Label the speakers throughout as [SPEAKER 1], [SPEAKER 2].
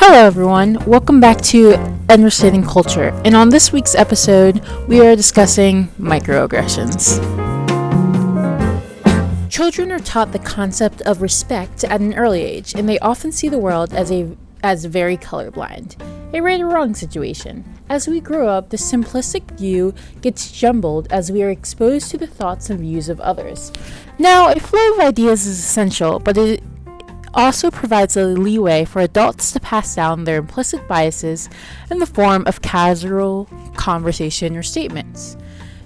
[SPEAKER 1] Hello everyone, welcome back to Understanding Culture, and on this week's episode, we are discussing microaggressions. Children are taught the concept of respect at an early age, and they often see the world as very colorblind, a right or wrong situation. As we grow up, the simplistic view gets jumbled as we are exposed to the thoughts and views of others. Now, a flow of ideas is essential, but it also provides a leeway for adults to pass down their implicit biases in the form of casual conversation or statements.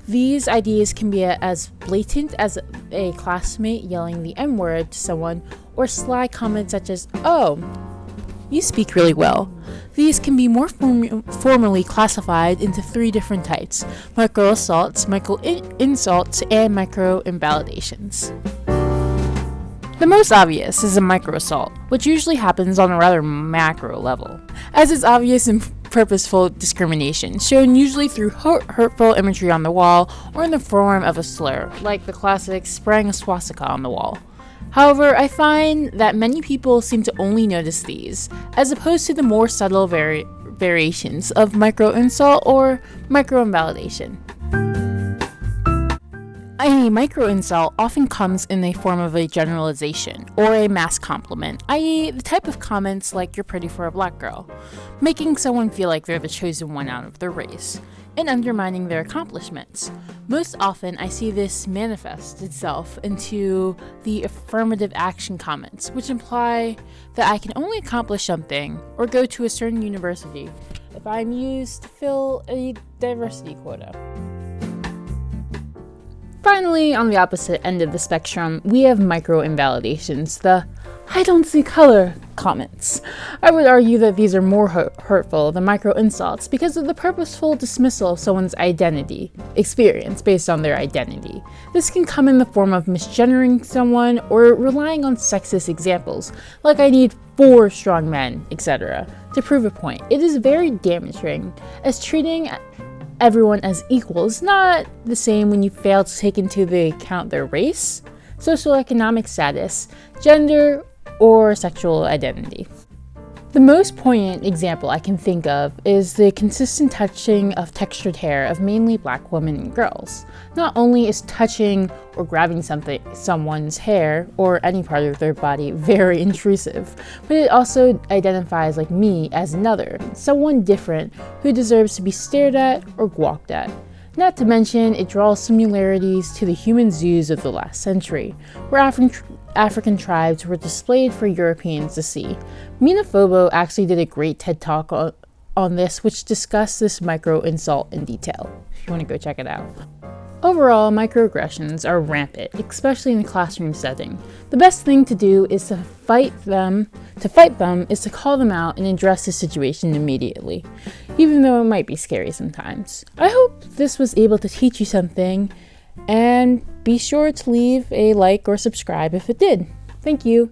[SPEAKER 1] These ideas can be as blatant as a classmate yelling the N-word to someone, or sly comments such as, "Oh, you speak really well." These can be more formally classified into three different types: micro-assaults, micro-insults, and micro-invalidations. The most obvious is a micro-assault, which usually happens on a rather macro level, as is obvious and purposeful discrimination, shown usually through hurtful imagery on the wall or in the form of a slur, like the classic spraying a swastika on the wall. However, I find that many people seem to only notice these, as opposed to the more subtle variations of micro-insult or micro-invalidation. A micro-insult often comes in the form of a generalization or a mass compliment, i.e. the type of comments like "you're pretty for a black girl," making someone feel like they're the chosen one out of their race, and undermining their accomplishments. Most often, I see this manifest itself into the affirmative action comments, which imply that I can only accomplish something or go to a certain university if I'm used to fill a diversity quota. Finally, on the opposite end of the spectrum, we have micro-invalidations, the "I don't see color" comments. I would argue that these are more hurtful than micro-insults because of the purposeful dismissal of someone's experience based on their identity. This can come in the form of misgendering someone or relying on sexist examples, like "I need 4 strong men," etc., to prove a point. It is very damaging, as treating everyone as equal is not the same when you fail to take into account their race, socioeconomic status, gender, or sexual identity. The most poignant example I can think of is the consistent touching of textured hair of mainly black women and girls. Not only is touching or grabbing someone's hair or any part of their body very intrusive, but it also identifies like me as another, someone different who deserves to be stared at or gawked at. Not to mention, it draws similarities to the human zoos of the last century, where African tribes were displayed for Europeans to see. Mina Fobo actually did a great TED Talk on this, which discussed this micro-insult in detail, if you want to go check it out. Overall, microaggressions are rampant, especially in the classroom setting. The best thing to do is to fight them is to call them out and address the situation immediately, even though it might be scary sometimes. I hope this was able to teach you something, and be sure to leave a like or subscribe if it did. Thank you.